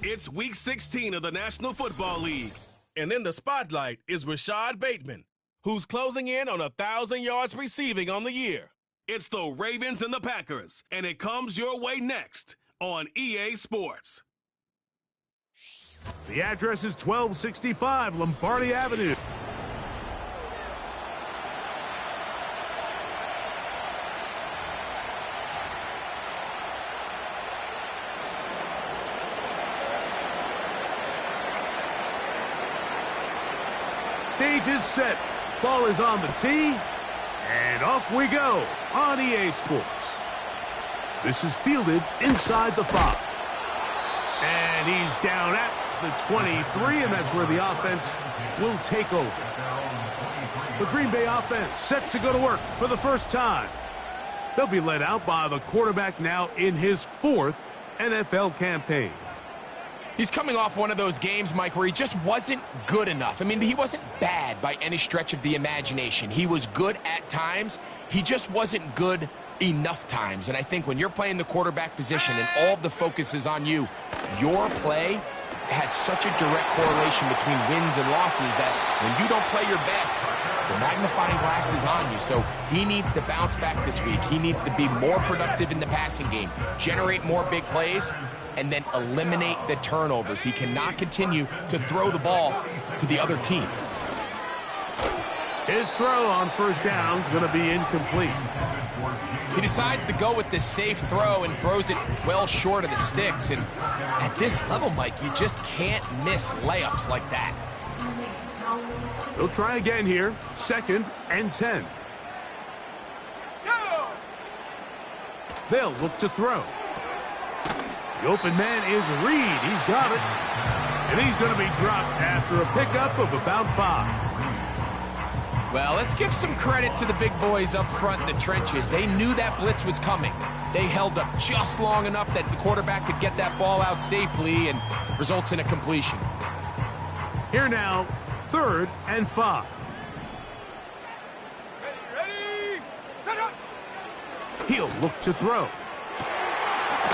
It's Week 16 of the National Football League. And in the spotlight is Rashad Bateman, who's closing in on 1,000 yards receiving on the year. It's the Ravens and the Packers, and it comes your way next on EA Sports. The address is 1265 Lombardi Avenue. Stage is set. Ball is on the tee. And off we go on EA Sports. This is fielded inside the 5. And he's down at the 23, and that's where the offense will take over. The Green Bay offense set to go to work for the first time. They'll be led out by the quarterback now in his 4th NFL campaign. He's coming off one of those games, Mike, where he just wasn't good enough. I mean, he wasn't bad by any stretch of the imagination. He was good at times. He just wasn't good enough times. And I think when you're playing the quarterback position and all of the focus is on you, your play has such a direct correlation between wins and losses that when you don't play your best, the magnifying glass is on you. So he needs to bounce back this week. He needs to be more productive in the passing game, generate more big plays, and then eliminate the turnovers. He cannot continue to throw the ball to the other team. His throw on first down is going to be incomplete. He decides to go with the safe throw and throws it well short of the sticks. And at this level, Mike, you just can't miss layups like that. He'll try again here. 2nd and 10. They'll look to throw. The open man is Reed. He's got it. And he's going to be dropped after a pickup of about 5. Well, let's give some credit to the big boys up front in the trenches. They knew that blitz was coming. They held up just long enough that the quarterback could get that ball out safely and results in a completion. Here now, 3rd and 5. Ready, set up. He'll look to throw.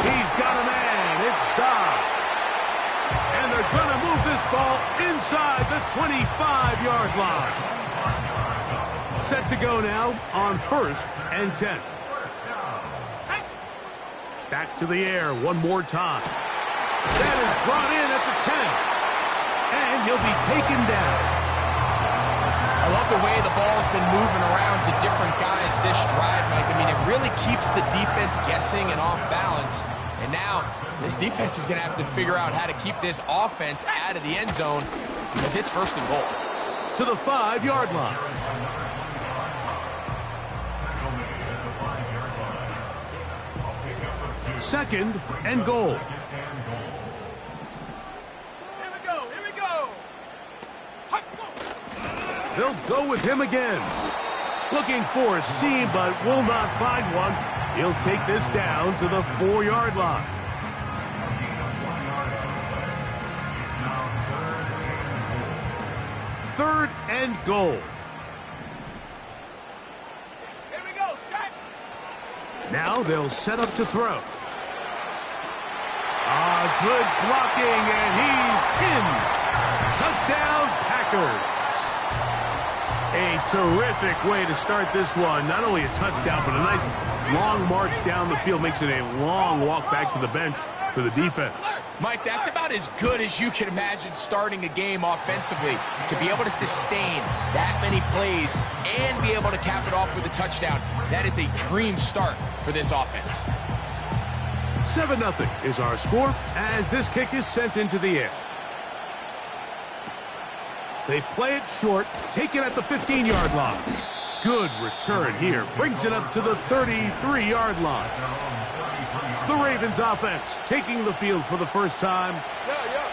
He's got a man. It's Dobbs. And they're going to move this ball inside the 25-yard line. Set to go now on 1st and 10. Back to the air one more time. That is brought in at the 10. And he'll be taken down. I love the way the ball's been moving around to different guys this drive, Mike. I mean, it really keeps the defense guessing and off balance. And now this defense is going to have to figure out how to keep this offense out of the end zone because it's 1st and goal. To the 5-yard line. Second and goal. Here we go. They'll go with him again. Looking for a seam, but will not find one. He'll take this down to the 4-yard line. Third and goal. Here we go, set. Now they'll set up to throw. Good blocking, and he's in. Touchdown, Packers. A terrific way to start this one. Not only a touchdown, but a nice long march down the field. Makes it a long walk back to the bench for the defense. Mike, that's about as good as you can imagine starting a game offensively. To be able to sustain that many plays and be able to cap it off with a touchdown, that is a dream start for this offense. 7-0 is our score as this kick is sent into the air. They play it short, take it at the 15-yard line. Good return here, brings it up to the 33-yard line. The Ravens offense taking the field for the first time,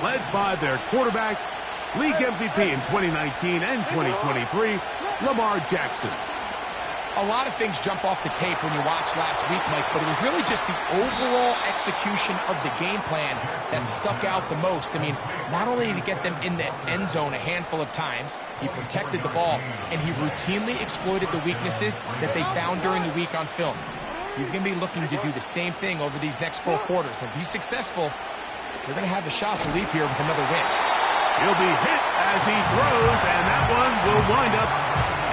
led by their quarterback, league MVP in 2019 and 2023, Lamar Jackson. A lot of things jump off the tape when you watch last week, Mike, but it was really just the overall execution of the game plan that stuck out the most. I mean, not only did he get them in the end zone a handful of times, he protected the ball, and he routinely exploited the weaknesses that they found during the week on film. He's going to be looking to do the same thing over these next 4 quarters. If he's successful, They're going to have a shot to leave here with another win. He'll be hit as he throws, and that one will wind up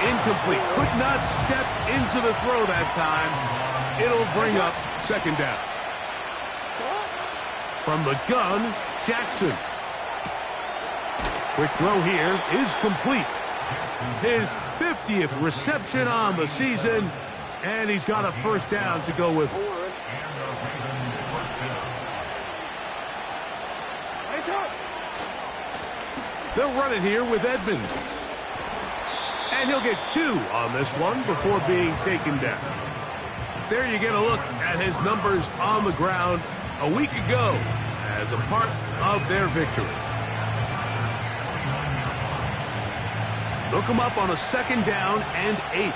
incomplete. Could not step into the throw that time. It'll bring up second down. From the gun, Jackson. Quick throw here is complete. His 50th reception on the season, and he's got a first down to go with it. They'll run it here with Edmonds. And he'll get 2 on this one before being taken down. There you get a look at his numbers on the ground a week ago as a part of their victory. They'll come up on a second down and 8.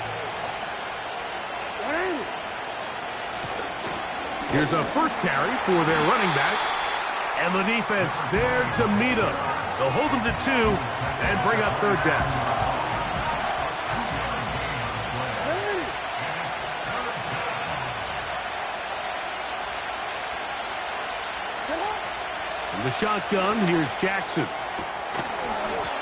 Here's a first carry for their running back. And the defense there to meet him. They'll hold him to 2 and bring up third down. In the shotgun, here's Jackson.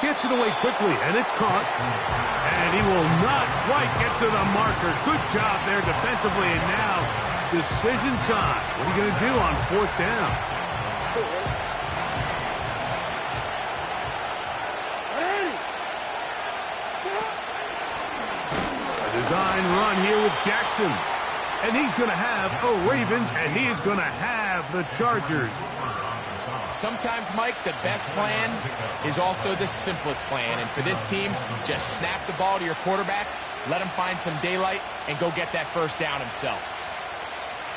Gets it away quickly, and it's caught. And he will not quite get to the marker. Good job there defensively, and now decision time. What are you going to do on fourth down? A design run here with Jackson. And he's going to have a Ravens, and he's going to have the Chargers. Sometimes, Mike, the best plan is also the simplest plan. And for this team, just snap the ball to your quarterback, let him find some daylight, and go get that first down himself.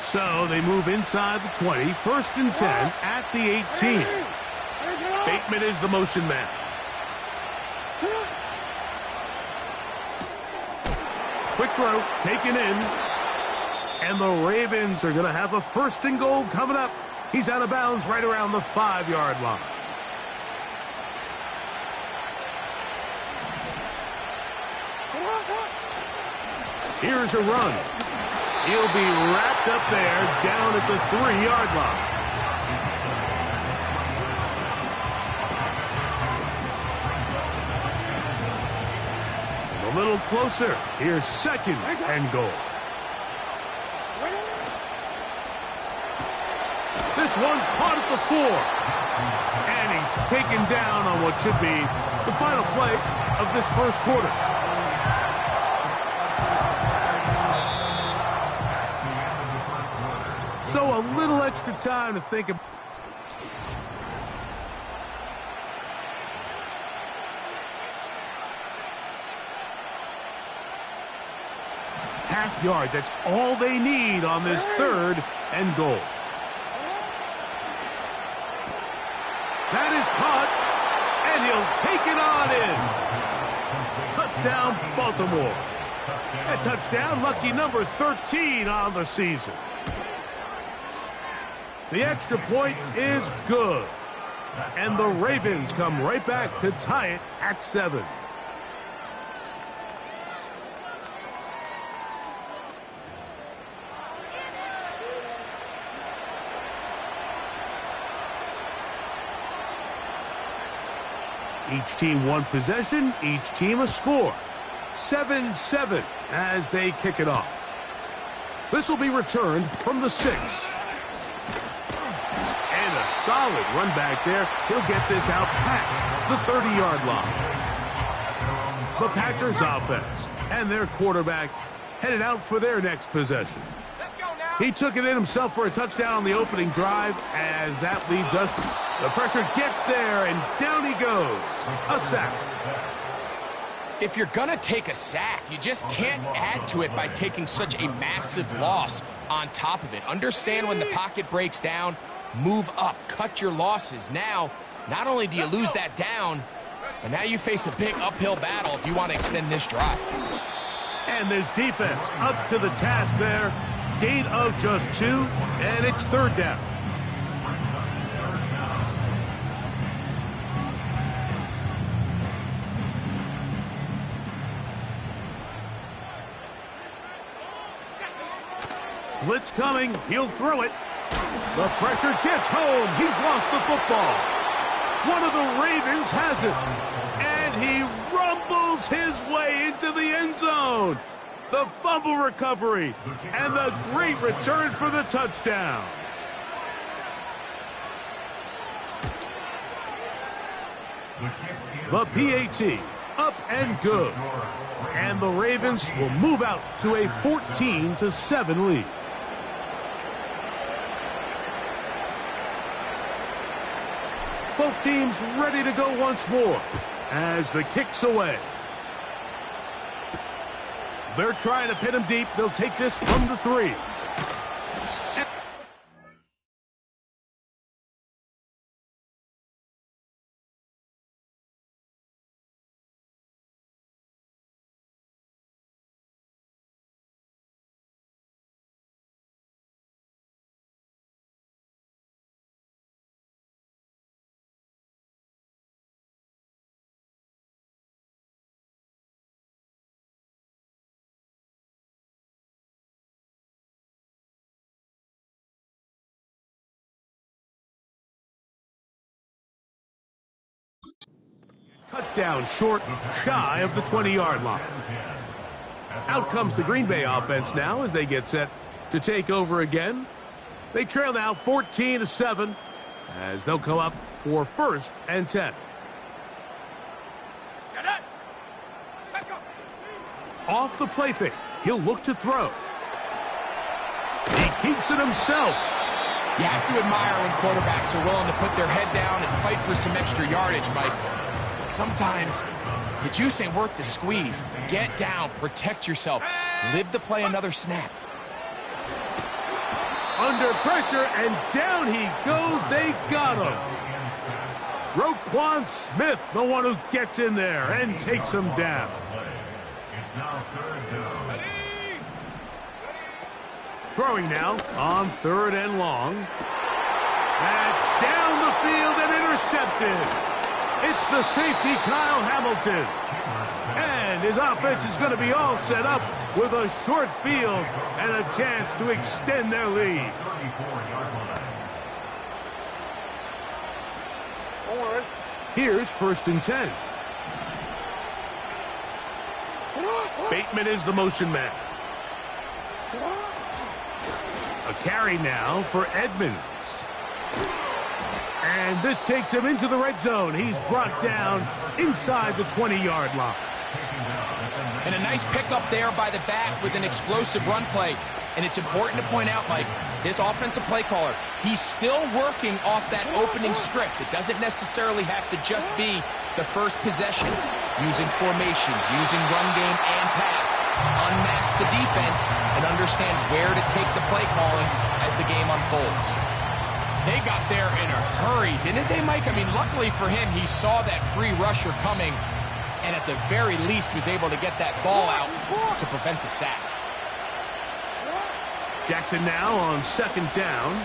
So they move inside the 20, first and 10 at the 18. Bateman is the motion man. Quick throw, taken in. And the Ravens are going to have a first and goal coming up. He's out of bounds right around the 5-yard line. Here's a run. He'll be wrapped up there down at the 3-yard line. A little closer. Here's second and goal. This one caught at the 4. And he's taken down on what should be the final play of this first quarter. So a little extra time to think about. Half yard, that's all they need on this third and goal. That is caught, and he'll take it on in. Touchdown, Baltimore. A touchdown, lucky number 13 on the season. The extra point is good. And the Ravens come right back to tie it at 7. Each team one possession, each team a score. 7-7 as they kick it off. This will be returned from the 6. And a solid run back there. He'll get this out past the 30-yard line. The Packers offense and their quarterback headed out for their next possession. He took it in himself for a touchdown on the opening drive, as that leads us. The pressure gets there, and down he goes. A sack. If you're going to take a sack, you just can't add to it by taking such a massive loss on top of it. Understand when the pocket breaks down, move up, cut your losses. Now, not only do you lose that down, but now you face a big uphill battle if you want to extend this drive. And this defense up to the task there. Gain of just 2, and it's third down. Blitz coming. He'll throw it. The pressure gets home. He's lost the football. One of the Ravens has it. And he rumbles his way into the end zone. The fumble recovery and the great return for the touchdown. The PAT, up and good. And the Ravens will move out to a 14-7 lead. Both teams ready to go once more as the kick's away. They're trying to pin him deep. They'll take this from the 3. Cut down short, shy of the 20-yard line. Out comes the Green Bay offense now as they get set to take over again. They trail now 14-7 as they'll come up for 1st and 10. Off the play fake, he'll look to throw. He keeps it himself. You have to admire when quarterbacks are willing to put their head down and fight for some extra yardage, Mike. But sometimes the juice ain't worth the squeeze. Get down, protect yourself, live to play another snap. Under pressure, and down he goes. They got him. Roquan Smith, the one who gets in there and takes him down. Throwing now on 3rd and long. That's down the field and intercepted. It's the safety, Kyle Hamilton. And his offense is going to be all set up with a short field and a chance to extend their lead. Here's 1st and 10. Bateman is the motion man. A carry now for Edmonds. And this takes him into the red zone. He's brought down inside the 20-yard line. And a nice pickup there by the back with an explosive run play. And it's important to point out, Mike, this offensive play caller, he's still working off that opening script. It doesn't necessarily have to just be the first possession. Using formations, using run game and pass. Unmask the defense and understand where to take the play calling as the game unfolds. They got there in a hurry, didn't they, Mike? I mean, luckily for him, he saw that free rusher coming and at the very least was able to get that ball out to prevent the sack. Jackson now on 2nd down.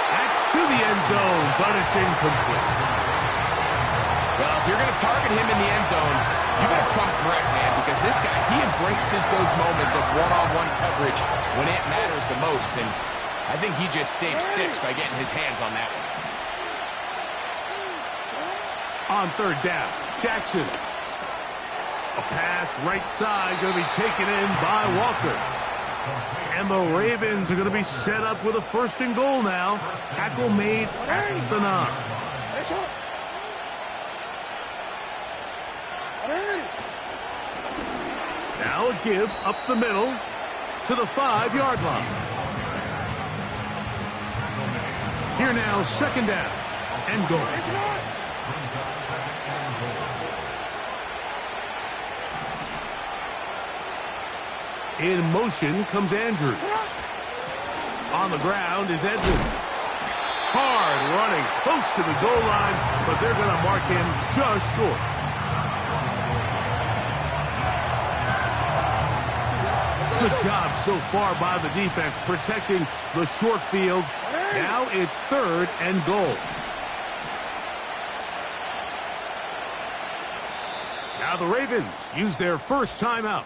That's to the end zone, but it's incomplete. Well, if you're going to target him in the end zone, you better come correct, man, because this guy, he embraces those moments of one-on-one coverage when it matters the most, and I think he just saved 6 by getting his hands on that one. On 3rd down, Jackson. A pass right side going to be taken in by Walker. And the Ravens are going to be set up with a 1st and goal now. Tackle made at the 9. Now a give up the middle to the 5-yard line. Here now, 2nd down and goal. In motion comes Andrews. On the ground is Edmonds. Hard running, close to the goal line, but they're going to mark him just short. Good job so far by the defense protecting the short field. Now it's 3rd and goal. Now the Ravens use their first timeout.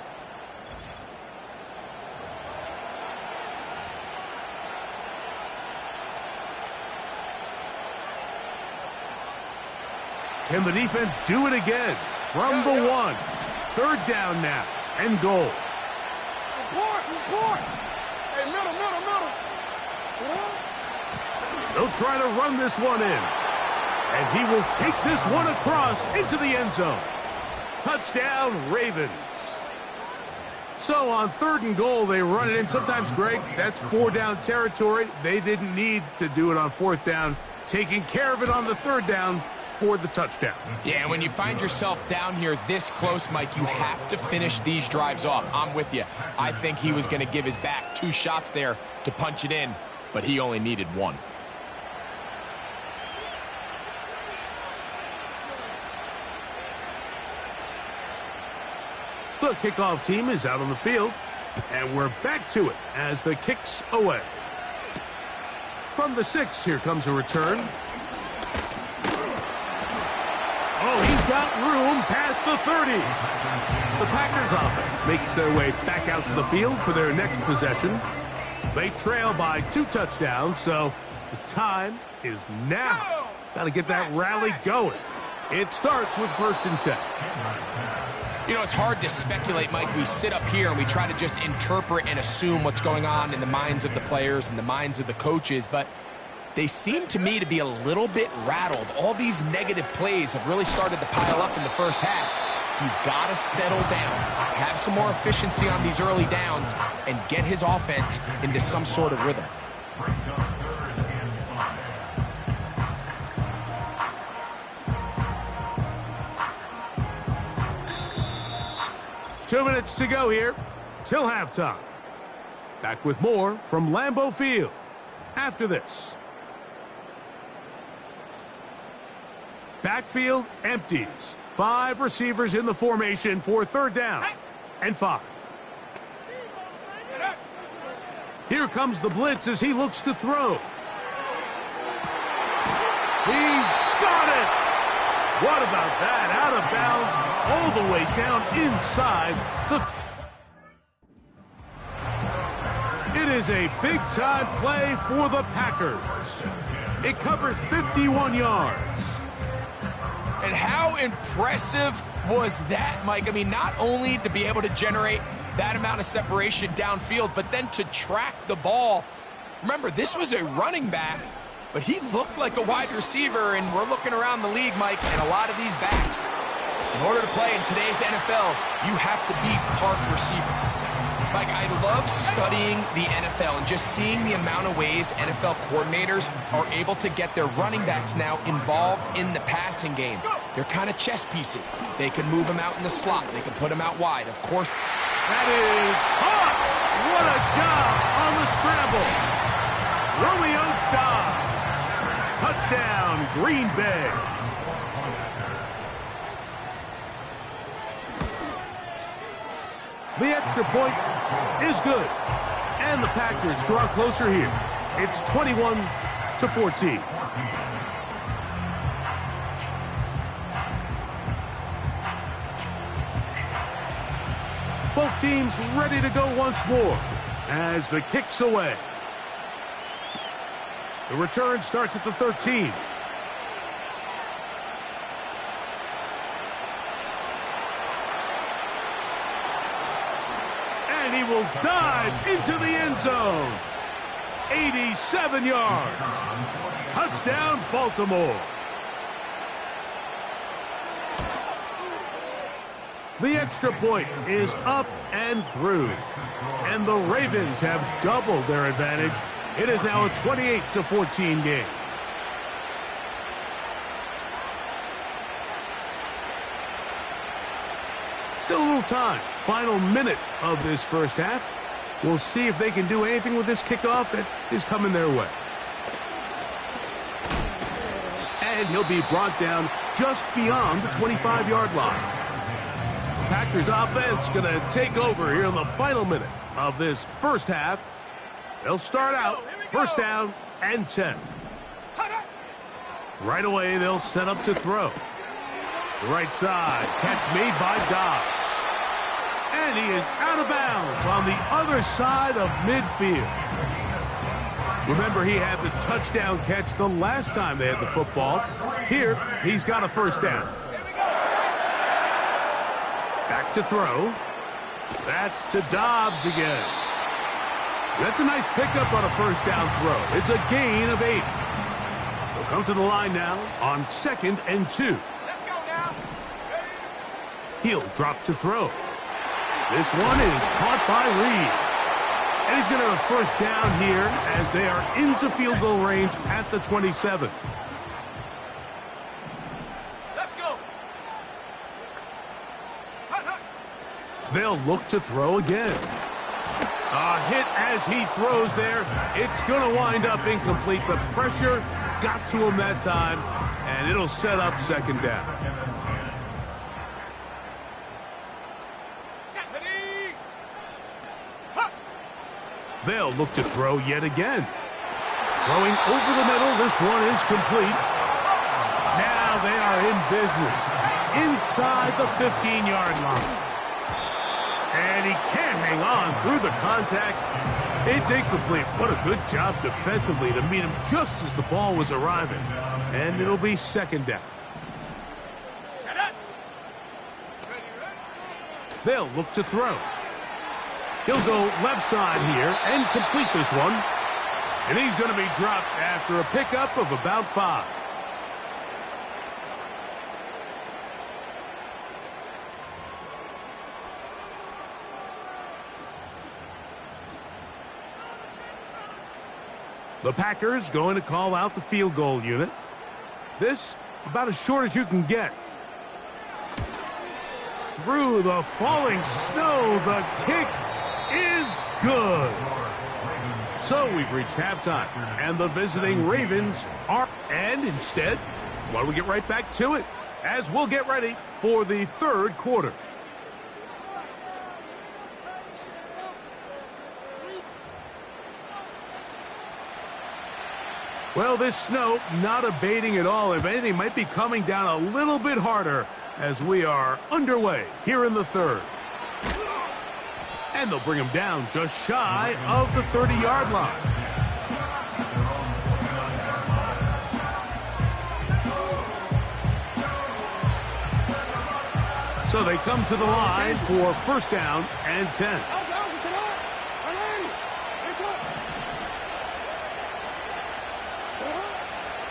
Can the defense do it again? From the 1. Third down now, and goal. Report. Hey, middle. They'll try to run this one in. And he will take this one across into the end zone. Touchdown, Ravens. So on 3rd and goal, they run it in. Sometimes, Greg, that's 4-down territory. They didn't need to do it on 4th down. Taking care of it on the 3rd down for the touchdown. Yeah, when you find yourself down here this close, Mike, you have to finish these drives off. I'm with you. I think he was going to give his back 2 shots there to punch it in, but he only needed 1. The kickoff team is out on the field, and we're back to it as the kick's away. From the 6, here comes a return. Oh, he's got room past the 30. The Packers offense makes their way back out to the field for their next possession. They trail by 2 touchdowns, so the time is now. Got to get that rally going. It starts with 1st and 10. You know, it's hard to speculate, Mike. We sit up here and we try to just interpret and assume what's going on in the minds of the players and the minds of the coaches, but they seem to me to be a little bit rattled. All these negative plays have really started to pile up in the first half. He's got to settle down, have some more efficiency on these early downs, and get his offense into some sort of rhythm. 2 minutes to go here till halftime. Back with more from Lambeau Field after this. Backfield empties. 5 receivers in the formation for 3rd down and 5. Here comes the blitz as he looks to throw. He's got it! What about that? Out of bounds, all the way down inside the... It is a big-time play for the Packers. It covers 51 yards. And how impressive was that, Mike? I mean, not only to be able to generate that amount of separation downfield, but then to track the ball. Remember, this was a running back, but he looked like a wide receiver, and we're looking around the league, Mike, and a lot of these backs, in order to play in today's NFL, you have to be part receiver. Mike, I love studying the NFL and just seeing the amount of ways NFL coordinators are able to get their running backs now involved in the passing game. They're kind of chess pieces. They can move them out in the slot. They can put them out wide. Of course, that is hot. What a job on the scramble. Romeo Dobbs. Touchdown, Green Bay. The extra point is good. And the Packers draw closer here. It's 21-14. Both teams ready to go once more as the kick's away. The return starts at the 13. And he will dive into the end zone. 87 yards. Touchdown, Baltimore. The extra point is up and through. And the Ravens have doubled their advantage. It is now a 28-14 game. Still a little time. Final minute of this first half. We'll see if they can do anything with this kickoff that is coming their way. And he'll be brought down just beyond the 25-yard line. The Packers offense going to take over here in the final minute of this first half. They'll start out first down and 10. Right away, they'll set up to throw. The right side, catch made by Dobbs. And he is out of bounds on the other side of midfield. Remember, he had the touchdown catch the last time they had the football. Here, he's got a first down. Back to throw. That's to Dobbs again. That's a nice pickup on a first down throw. It's a gain of 8. They'll come to the line now on 2nd and 2. Let's go now. He'll drop to throw. This one is caught by Reed. And he's going to have a first down here as they are into field goal range at the 27. Let's go. Hut, hut. They'll look to throw again. A hit as he throws there. It's going to wind up incomplete. The pressure got to him that time, and it'll set up 2nd down. Ready. Hut. They'll look to throw yet again. Throwing over the middle. This one is complete. Now they are in business inside the 15-yard line. And he can't hang on through the contact. It's incomplete. What a good job defensively to meet him just as the ball was arriving. And it'll be 2nd down. Set up. Ready, ready. They'll look to throw. He'll go left side here and complete this one. And he's going to be dropped after a pickup of about 5. The Packers going to call out the field goal unit. This about as short as you can get. Through the falling snow, the kick is good. So we've reached halftime, and the visiting Ravens are... And instead, why don't we get right back to it, as we'll get ready for the 3rd quarter. Well, this snow not abating at all. If anything, might be coming down a little bit harder as we are underway here in the 3rd. And they'll bring him down just shy of the 30-yard line. So they come to the line for 1st down and 10.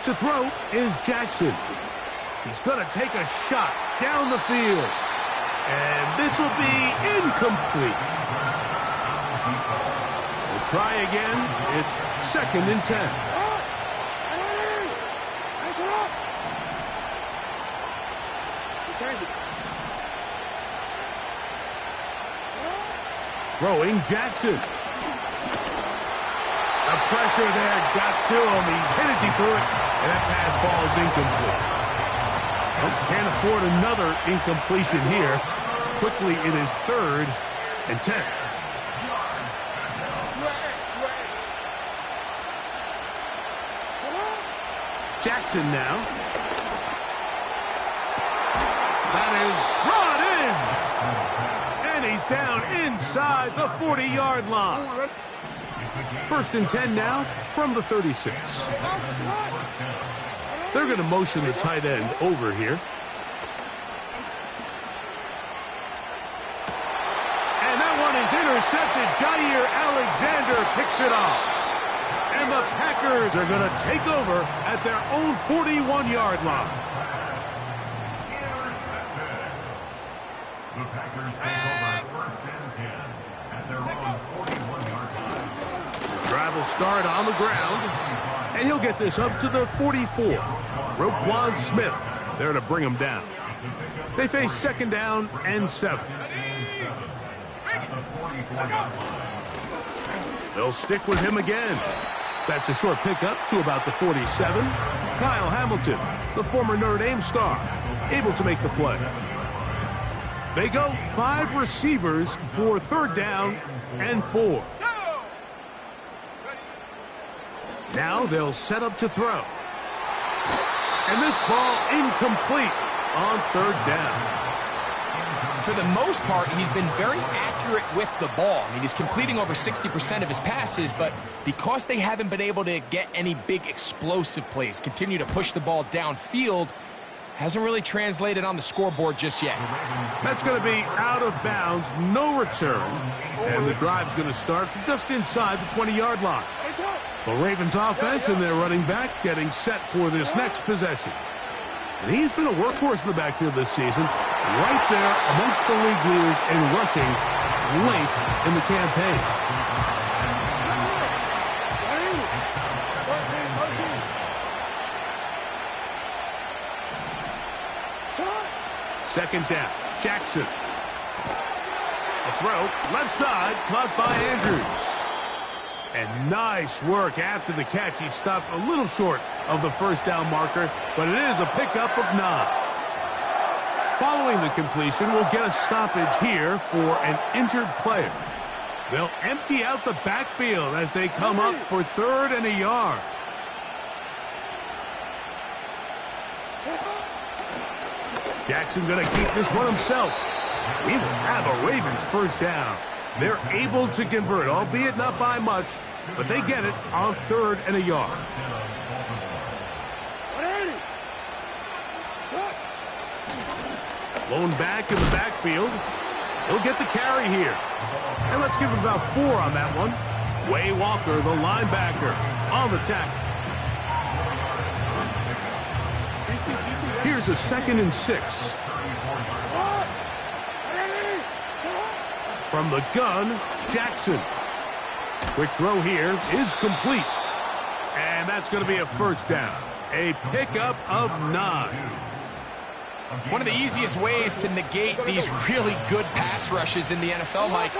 To throw is Jackson. He's going to take a shot down the field. And this will be incomplete. We'll try again. It's 2nd and 10. Throwing Jackson. The pressure there got to him. He's hit as he threw it, and that pass ball is incomplete. Well, can't afford another incompletion here. Quickly, it is 3rd and 10. Jackson now. That is brought in. And he's down inside the 40-yard line. 1st and 10 now from the 36. They're going to motion the tight end over here. And that one is intercepted. Jair Alexander picks it off. And the Packers are going to take over at their own 41-yard line. The Packers take over 1st and 10 at their own 41-yard line. Drive will start on the ground, and he'll get this up to the 44. Roquan Smith there to bring him down. They face 2nd down and 7. They'll stick with him again. That's a short pickup to about the 47. Kyle Hamilton, the former Notre Dame star, able to make the play. They go 5 receivers for 3rd down and 4. Now they'll set up to throw. And this ball incomplete on 3rd down. for the most part, he's been very accurate with the ball. I mean, he's completing over 60% of his passes, but because they haven't been able to get any big explosive plays, continue to push the ball downfield, hasn't really translated on the scoreboard just yet. That's going to be out of bounds, no return, and the drive's going to start from just inside the 20-yard line. The Ravens offense and their running back getting set for this next possession. And he's been a workhorse in the backfield this season, right there amongst the league leaders in rushing late in the campaign. Second down, Jackson. A throw, left side, caught by Andrews. And nice work after the catch. He stopped a little short of the first down marker, but it is a pickup of 9. Following the completion, we'll get a stoppage here for an injured player. They'll empty out the backfield as they come up for 3rd and a yard. Jackson going to keep this one himself. He will have a Ravens first down. They're able to convert, albeit not by much, but they get it on 3rd and a yard. Blown back in the backfield. He'll get the carry here. And let's give him about 4 on that one. Way Walker, the linebacker, on the tackle. Here's a 2nd and 6. From the gun, Jackson. Quick throw here is complete. And that's going to be a first down. A pickup of 9. One of the easiest ways to negate these really good pass rushes in the NFL, Mike,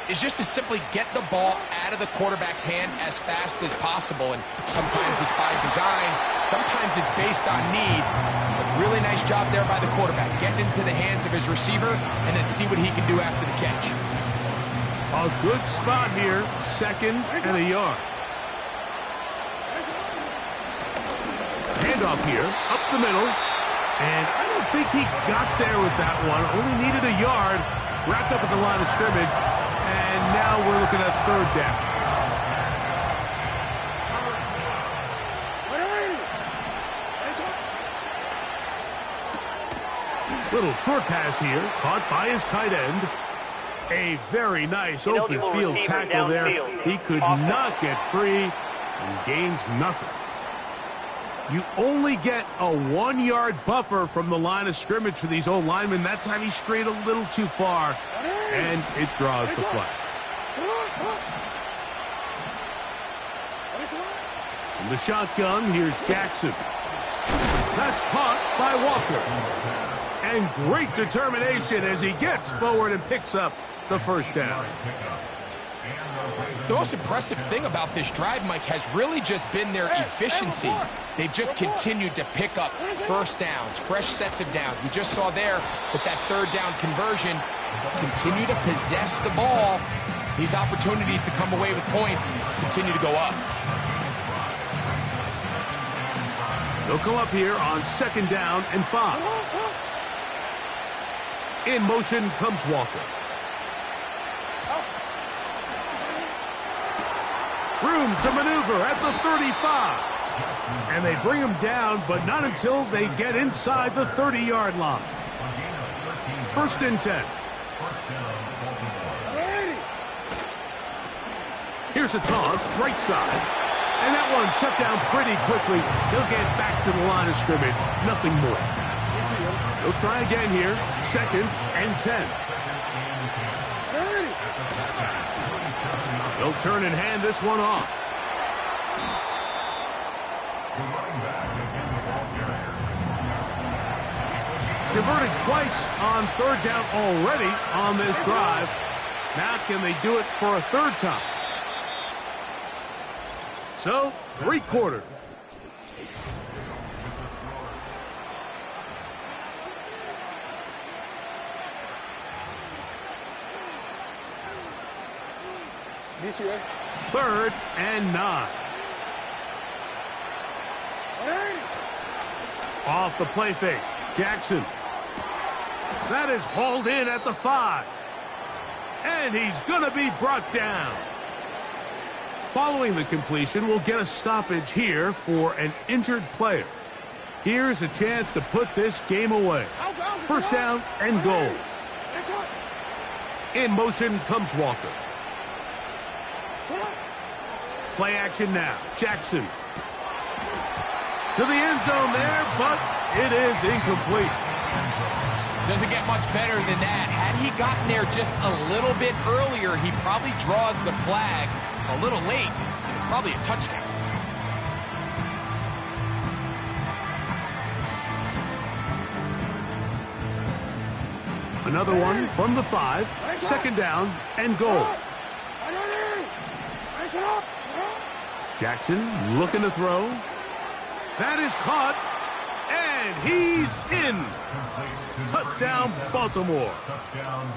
is just to simply get the ball out of the quarterback's hand as fast as possible. And sometimes it's by design, sometimes it's based on need. But really nice job there by the quarterback, getting into the hands of his receiver and then see what he can do after the catch. A good spot here, 2nd and a yard. Handoff here, up the middle. And I don't think he got there with that one. Only needed a yard. Wrapped up at the line of scrimmage. And now we're looking at 3rd down. Little short pass here. Caught by his tight end. A very nice open field tackle there. He could not get free and gains nothing. You only get a 1-yard buffer from the line of scrimmage for these old linemen. That time he strayed a little too far, and it draws the flag. From the shotgun, here's Jackson. That's caught by Walker. And great determination as he gets forward and picks up the first down. The most impressive thing about this drive, Mike, has really just been their efficiency. They've just continued to pick up first downs, fresh sets of downs. We just saw there with that 3rd down conversion, continue to possess the ball. These opportunities to come away with points continue to go up. They'll come up here on 2nd down and 5. In motion comes Walker. Room to maneuver at the 35. And they bring him down, but not until they get inside the 30-yard line. 1st and 10. Here's a toss, right side. And that one shut down pretty quickly. They'll get back to the line of scrimmage. Nothing more. They'll try again here. 2nd and 10. They'll turn and hand this one off. Converted twice on 3rd down already on this drive. Now can they do it for a 3rd time? So, 3/4. Third and 9. Off the play fake. Jackson. That is hauled in at the 5. And he's going to be brought down. Following the completion, we'll get a stoppage here for an injured player. Here's a chance to put this game away. First down and goal. In motion comes Walker. Play action now. Jackson. To the end zone there, but it is incomplete. Doesn't get much better than that. Had he gotten there just a little bit earlier, he probably draws the flag a little late. It's probably a touchdown. Another one from the 5. Second down and goal. Jackson looking to throw. That is caught. And he's in. Touchdown, Baltimore.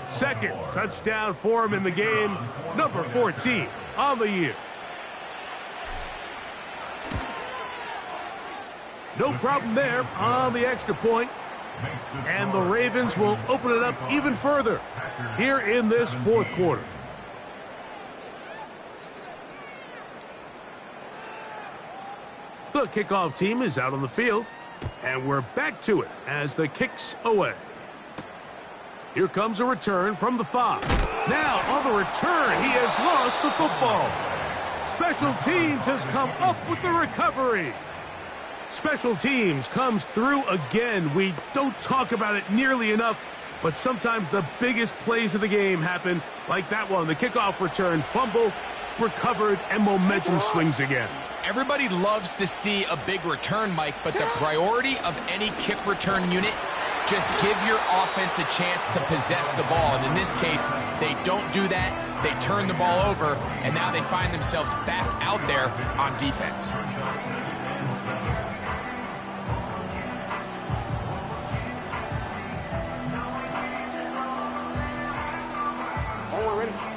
Second touchdown for him in the game. Number 14 on the year. No problem there on the extra point. And the Ravens will open it up even further here in this fourth quarter. The kickoff team is out on the field. And we're back to it as the kick's away. Here comes a return from the 5. Now on the return, he has lost the football. Special teams has come up with the recovery. Special teams comes through again. We don't talk about it nearly enough, but sometimes the biggest plays of the game happen like that one. The kickoff return, fumble, recovered, and momentum swings again. Everybody loves to see a big return, Mike, but the priority of any kick return unit, just give your offense a chance to possess the ball. And in this case, they don't do that. They turn the ball over, and now they find themselves back out there on defense.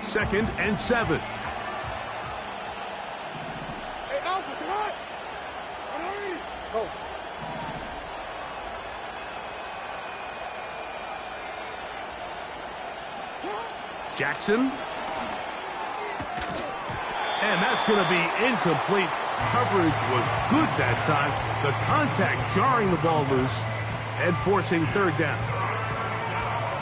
Second and 7. Jackson. And that's going to be incomplete. Coverage was good that time. The contact jarring the ball loose and forcing third down.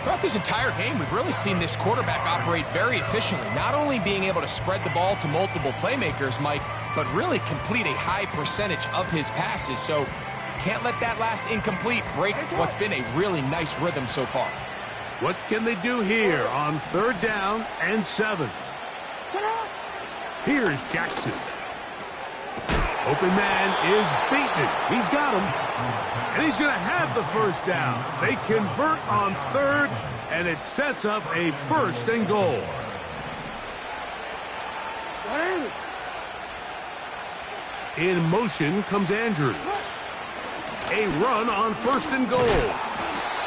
Throughout this entire game, we've really seen this quarterback operate very efficiently, not only being able to spread the ball to multiple playmakers, Mike, but really complete a high percentage of his passes. So can't let that last incomplete break what's been a really nice rhythm so far. What can they do here on third down and 7? Here's Jackson. Open man is Bateman. He's got him. And he's going to have the first down. They convert on third, and it sets up a first and goal. In motion comes Andrews. A run on first and goal.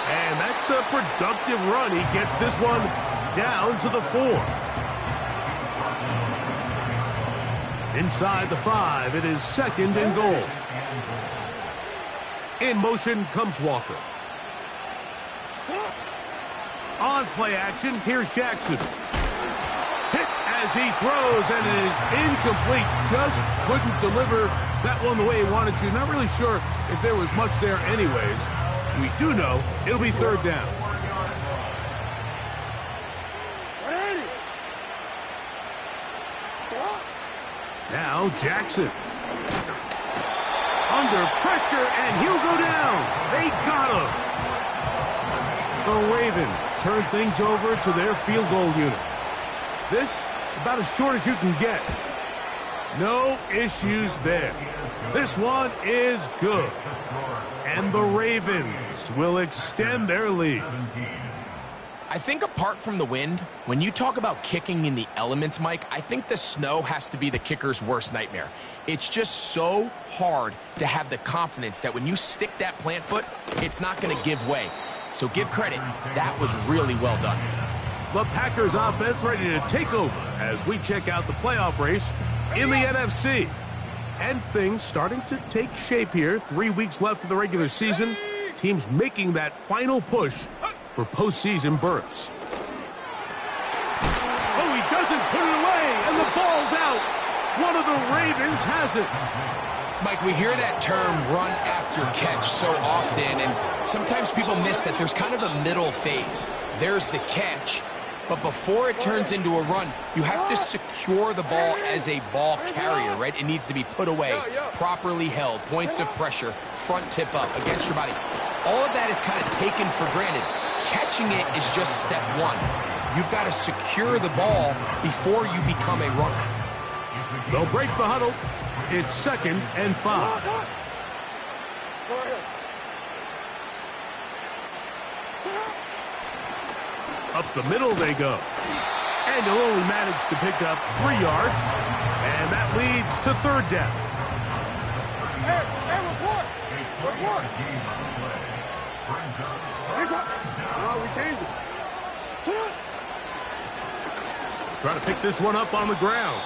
And that's a productive run. He gets this one down to the 4. Inside the 5, it is second and goal. In motion comes Walker. On play action, here's Jackson. Hit as he throws, and it is incomplete. Just couldn't deliver that one the way he wanted to. Not really sure if there was much there anyways. We do know it'll be third down. Now Jackson. Under pressure, and he'll go down. They got him. The Ravens turn things over to their field goal unit. This about as short as you can get. No issues there. This one is good. And the Ravens will extend their lead. I think apart from the wind, when you talk about kicking in the elements, Mike, I think the snow has to be the kicker's worst nightmare. It's just so hard to have the confidence that when you stick that plant foot, it's not going to give way. So give credit, that was really well done. The Packers offense ready to take over as we check out the playoff race in the NFC. And things starting to take shape here. 3 weeks left of the regular season. Teams making that final push for postseason berths. Oh, he doesn't put it away, and the ball's out. One of the Ravens has it. Mike, we hear that term run after catch so often, and sometimes people miss that there's kind of a middle phase. There's the catch, but before it turns into a run, you have to secure the ball as a ball carrier, right? It needs to be put away, properly held, points of pressure, front tip up against your body. All of that is kind of taken for granted. Catching it is just step one. You've got to secure the ball before you become a runner. They'll break the huddle. It's 2nd and 5. Up the middle they go. And he'll only manage to pick up 3 yards. And that leads to 3rd down. Hey, report! Report! No, we changed it. Sit up! Trying to pick this one up on the ground.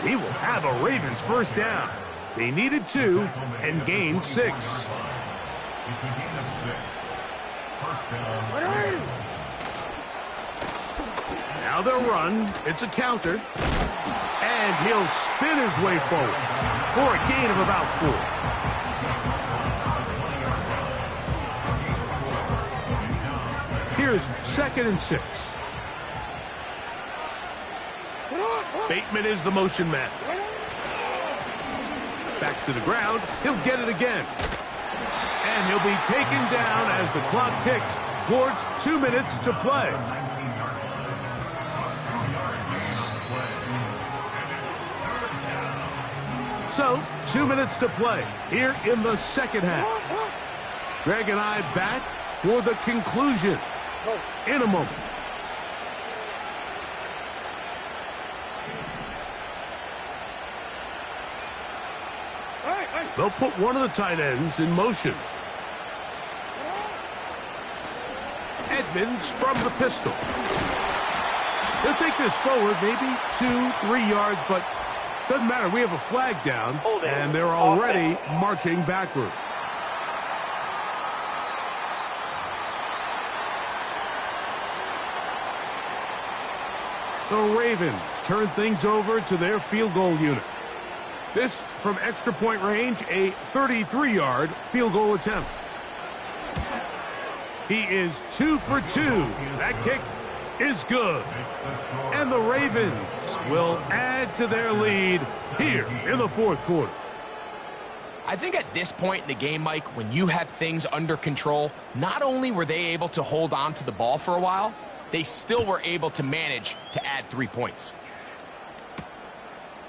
He will have a Ravens 1st down. They needed 2 and gained 6. It's a gain of 6. 1st down. Now they'll run. It's a counter. And he'll spin his way forward for a gain of about 4. Here's 2nd and 6. Bateman is the motion man. Back to the ground. He'll get it again. And he'll be taken down as the clock ticks towards 2 minutes to play. So, 2 minutes to play here in the 2nd half. Greg and I back for the conclusion in a moment. They'll put one of the tight ends in motion. Edmonds from the pistol. He'll take this forward maybe 2-3 yards, but doesn't matter. We have a flag down, and they're already marching backward. The Ravens turn things over to their field goal unit. This from extra point range, a 33-yard field goal attempt. He is 2 for 2. That kick is good. And the Ravens will add to their lead here in the 4th quarter. I think at this point in the game, Mike, when you have things under control, not only were they able to hold on to the ball for a while, they still were able to manage to add 3 points.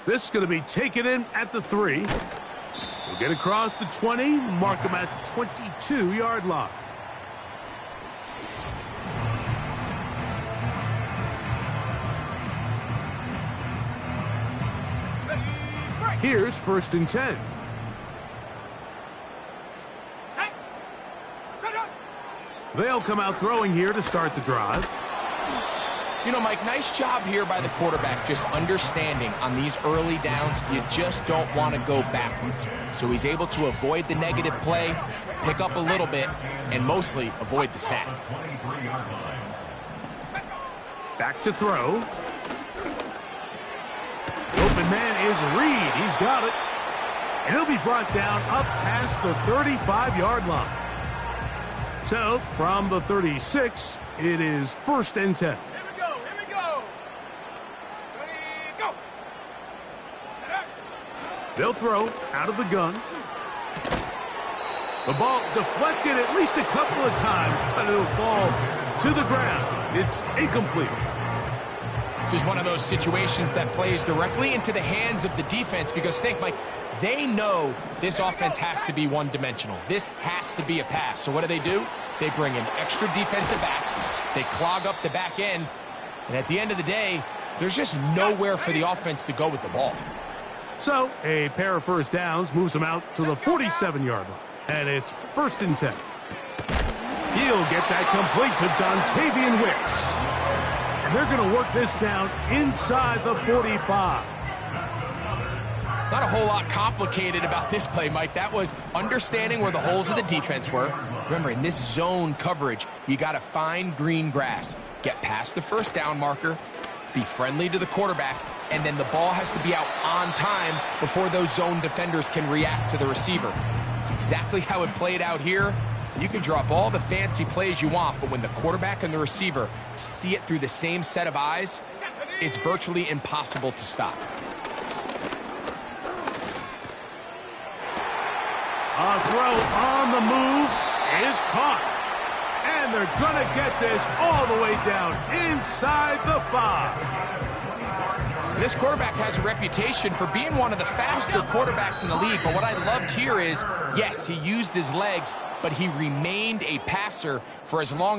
This is going to be taken in at the 3. We'll get across the 20, mark them at the 22-yard line. Here's 1st and 10. They'll come out throwing here to start the drive. You know, Mike, nice job here by the quarterback, just understanding on these early downs, you just don't want to go backwards. So he's able to avoid the negative play, pick up a little bit, and mostly avoid the sack. Back to throw. Open man is Reed. He's got it. And he'll be brought down up past the 35-yard line. So, from the 36, it is 1st and 10. They'll throw out of the gun. The ball deflected at least a couple of times, but it'll fall to the ground. It's incomplete. This is one of those situations that plays directly into the hands of the defense because think, Mike, they know this offense has to be one-dimensional. This has to be a pass. So what do? They bring in extra defensive backs. They clog up the back end. And at the end of the day, there's just nowhere for the offense to go with the ball. So, a pair of 1st downs moves them out to the 47-yard line. And it's 1st and 10. He'll get that complete to Dontavian Wicks. And they're going to work this down inside the 45. Not a whole lot complicated about this play, Mike. That was understanding where the holes of the defense were. Remember, in this zone coverage, you got to find green grass. Get past the first down marker, be friendly to the quarterback, and then the ball has to be out on time before those zone defenders can react to the receiver. It's exactly how it played out here. You can draw up all the fancy plays you want, but when the quarterback and the receiver see it through the same set of eyes, it's virtually impossible to stop. A throw on the move is caught. And they're going to get this all the way down inside the 5. This quarterback has a reputation for being one of the faster quarterbacks in the league, but what I loved here is, yes, he used his legs, but he remained a passer for as long as